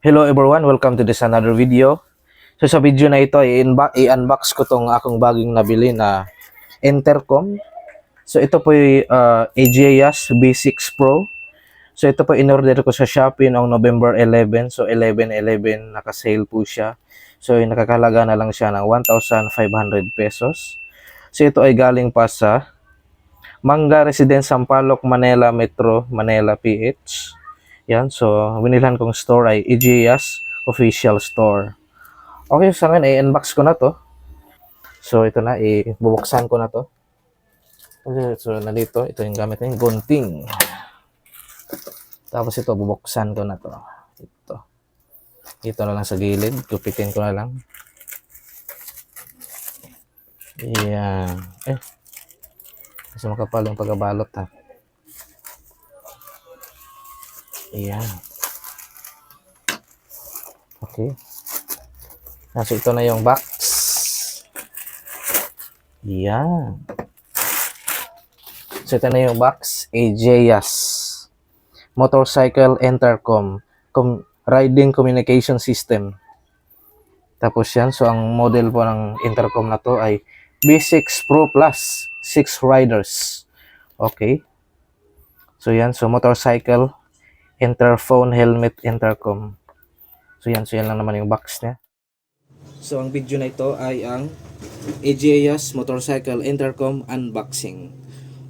Hello everyone, welcome to this another video. So sa video na ito, i-unbox ko tong akong bagong nabili na intercom. So ito po yung AGIAS B6 Pro. So ito po in-order ko sa Shopee noong November 11. So 11/11 naka-sale po siya. So nakakalaga na lang siya ng 1,500 pesos. So ito ay galing pa sa Manga Residence Sampaloc, Manila Metro, Manila PH. Yan, so winilhan kong store ay AGIAS Official Store. Okay, sa akin, i-unbox ko na to. So, ito na, ibubuksan ko na to. Okay, so, nandito, ito yung gamit ng gunting. Tapos ito, bubuksan ko na to. Ito na lang sa gilid, gupitin ko na lang. Ayan. Kasi makapal yung pagkabalot ha. Ayan. Okay. So, ito na yung box. Ayan. So, ito na yung box. AGIAS Motorcycle Intercom Riding Communication System. Tapos yan. So, ang model po ng intercom na to ay B6 Pro Plus 6 riders. Okay. So, yan. So, motorcycle interphone helmet intercom. So, yan. So, yan lang naman yung box niya. So, ang video na ito ay ang AGIAS Motorcycle Intercom Unboxing.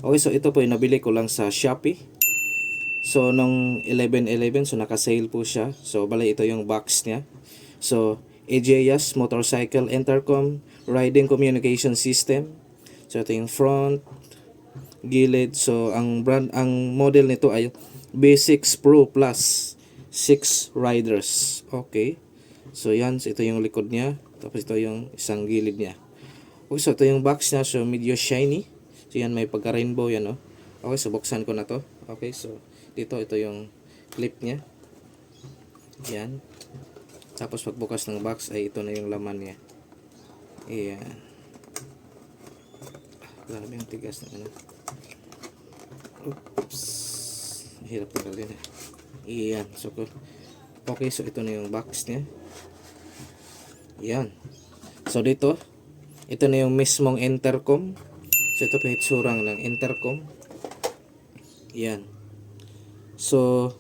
Okay, so ito po yung nabili ko lang sa Shopee. So, nung 11/11, so naka-sale po siya. So, bali ito yung box niya. So, AGIAS Motorcycle Intercom Riding Communication System. So, ito yung front, gilid. So, ang model nito ay B6 Pro Plus 6 riders. Okay. So, yan. So, ito yung likod niya. Tapos, ito yung isang gilid niya. Okay, so ito yung box niya. So, medyo shiny. So, yan. May pagka-rainbow yan, no? Okay, so, buksan ko na to. Okay, so, dito, ito yung clip niya. Yan. Tapos, pagbukas ng box, ay ito na yung laman niya. Ayan. Grabe yung tigas na ano. Oops. Hirap na galin eh. Ayan. So, okay, so ito na yung box niya. Ayan. So, dito, ito na yung mismong intercom. So, ito po yung itsurang ng intercom. Ayan. So,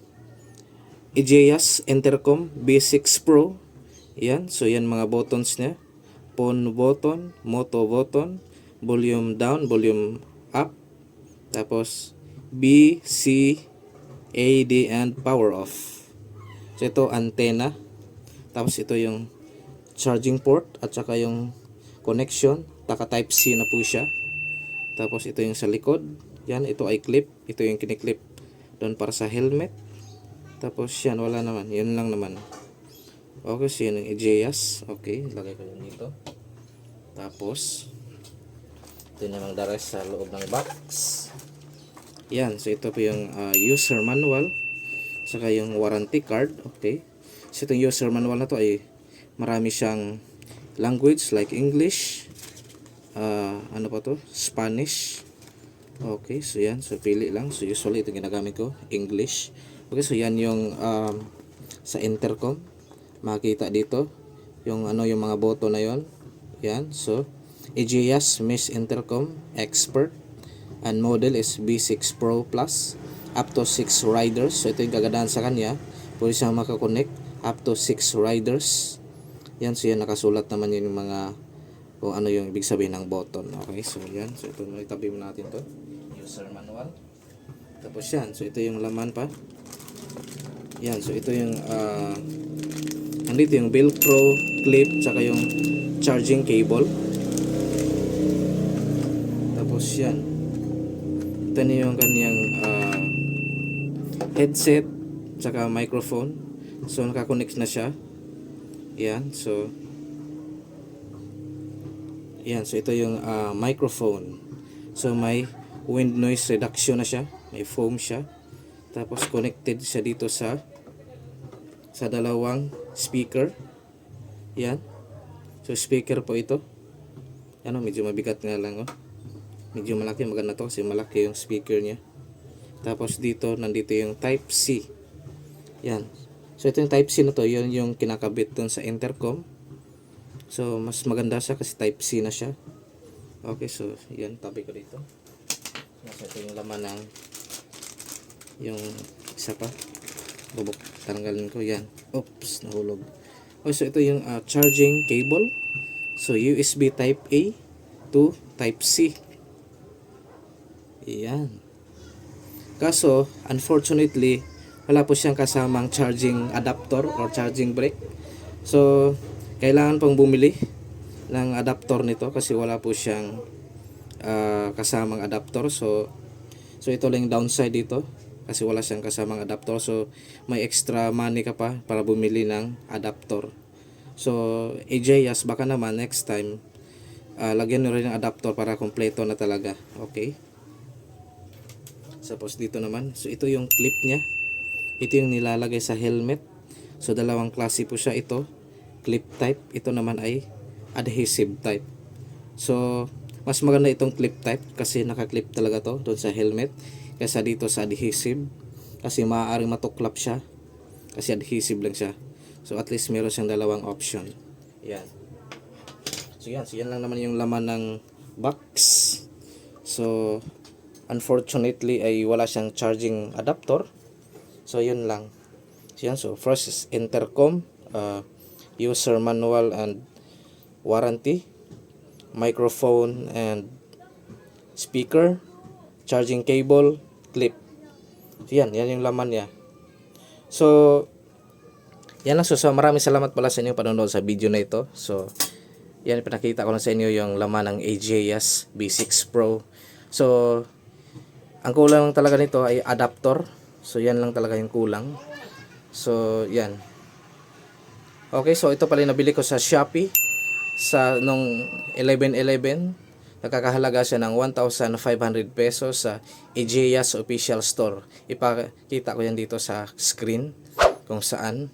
AGIAS Intercom B6 Pro. Ayan. So, yan mga buttons niya. Phone button, moto button, volume down, volume up. Tapos, B, C, A, D, and power off. So, ito antenna. Tapos, ito yung charging port at saka yung connection. Taka type C na po siya. Tapos, ito yung sa likod. Yan, ito ay clip. Ito yung kiniklip doon para sa helmet. Tapos yan, wala naman. Yun lang naman. Okay, so yun yung AGIAS. Okay, lagay ko yun dito. Tapos, ito namang the rest sa loob ng box. Yan, so ito po yung user manual. Saka yung warranty card. Okay. So itong user manual na to ay marami siyang language like English. Ano pa to? Spanish. Okay, so yan. So pili lang. So usually ito ginagamit ko. English. Okay, so yan yung sa intercom. Makita dito yung yung mga boto na yon. Yan. So AGIAS Mesh Intercom Expert and model is B6 Pro Plus up to 6 riders. So ito yung kagandahan sa kanya. Pwede siyang makakonect up to 6 riders. Yan. So yan nakasulat naman yung mga kung ano yung ibig sabihin ng button. Okay, so yan. So ito, itabi mo natin to. User manual. Tapos yan. So ito yung laman pa. Yan. So ito yung andito yung velcro clip tsaka yung charging cable. Tapos yan. Ito na yung kanyang headset tsaka microphone. So nakakonect na siya. Yan. So yan, so ito yung microphone. So may wind noise reduction na siya. May foam siya. Tapos connected siya dito sa dalawang speaker. Yan. So speaker po ito. Ano, medyo mabigat nga lang oh. Medyo malaki, maganda to kasi malaki yung speaker niya. Tapos dito, nandito yung type C. Yan. So ito yung Type-C na to, yun yung kinakabit dun sa intercom. So mas maganda siya kasi Type-C na siya. Okay, so yan, tabi ko dito. Nasa ito yung laman ng yung isa pa. Tanggalin ko yan. Oops, nahulog. Okay, so ito yung charging cable. So USB Type A to Type C. Yan. Kaso, unfortunately, wala po siyang kasamang charging adapter or charging brick. So, kailangan pong bumili ng adapter nito kasi wala po siyang kasamang adapter. So ito lang yung downside dito kasi wala siyang kasamang adapter. So, may extra money ka pa para bumili ng adapter. So, AJS, baka naman next time, lagyan nyo rin ng adapter para kompleto na talaga. Okay? Tapos dito naman, so ito yung clip niya. Ito yung nilalagay sa helmet. So, dalawang klase po siya ito. Clip type. Ito naman ay adhesive type. So, mas maganda itong clip type kasi naka-clip talaga to doon sa helmet kaysa dito sa adhesive kasi maaaring matuklap siya kasi adhesive lang siya. So at least meron siyang dalawang option. Yan. So yan lang naman yung laman ng box. So unfortunately ay wala siyang charging adapter. So yun lang. So yan, so first is intercom, user manual and warranty, microphone and speaker, charging cable, clip. Yan yung laman niya. So, yan lang. So, maraming salamat pala sa inyo panonood sa video na ito. So, yan, pinakita ko lang sa inyo yung laman ng AJS B6 Pro. So, ang kulang lang talaga nito ay adapter. So, yan lang talaga yung kulang. So, yan. Okay, so ito pala yung nabili ko sa Shopee sa nung 11/11. Nakakahalaga siya ng 1,500 pesos sa AJS official store. Ipakita ko yan dito sa screen kung saan.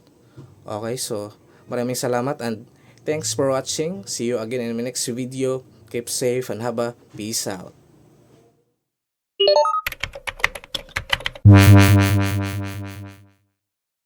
Okay, so maraming salamat and thanks for watching. See you again in my next video. Keep safe and have a peace out.